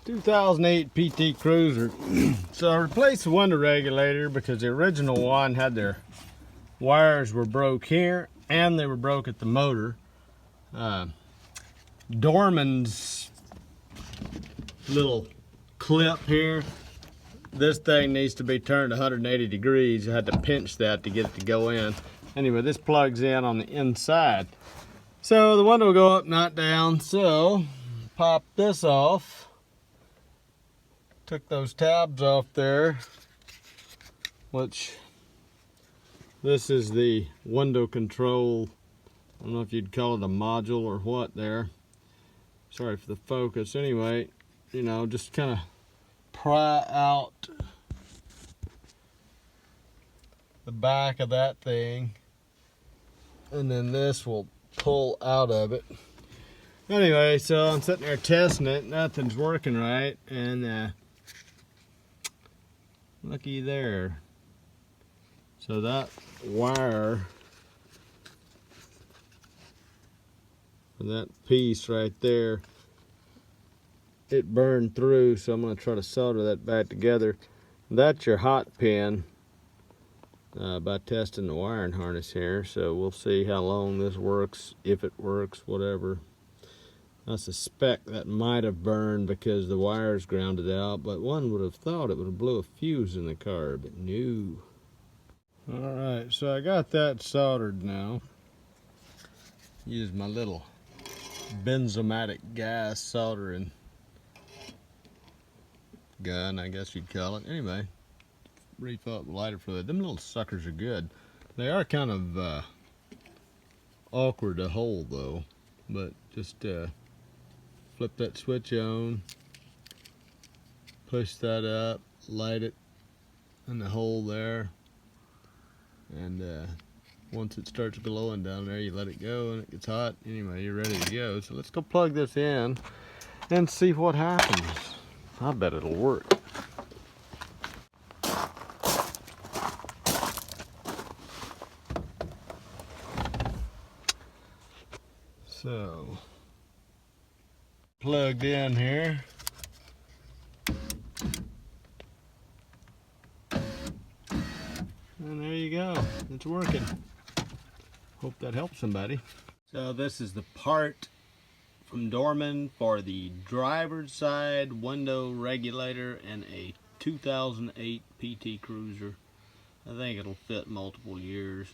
2008 PT Cruiser. So I replaced the window regulator because the original one had their wires were broke here and they were broke at the motor. Dorman's little clip here, this thing needs to be turned 180 degrees. I had to pinch that to get it to go in. Anyway, this plugs in on the inside. So the window will go up, not down. So pop this off. Took those tabs off there, which this is the window control. I don't know if you'd call it a module or what there. Sorry for the focus. Anyway, you know, just kind of pry out the back of that thing, and then this will pull out of it. Anyway, so I'm sitting there testing it. Nothing's working right, and looky there. So that wire, that piece right there, it burned through, so I'm going to try to solder that back together. That's your hot pin by testing the wiring harness here. So we'll see how long this works, if it works, whatever. I suspect that might have burned because the wire's grounded out, but one would have thought it would have blew a fuse in the car, but no. Alright, so I got that soldered now. Use my little benzomatic gas soldering gun, I guess you'd call it. Anyway, refill up the lighter fluid. Them little suckers are good. They are kind of awkward to hold though, but just flip that switch on, push that up, light it in the hole there, and once it starts glowing down there, you let it go and it gets hot. Anyway, you're ready to go. So let's go plug this in and see what happens. I bet it'll work. So, plugged in here. And there you go, it's working. Hope that helps somebody. So this is the part from Dorman for the driver's side window regulator in a 2008 PT Cruiser. I think it'll fit multiple years.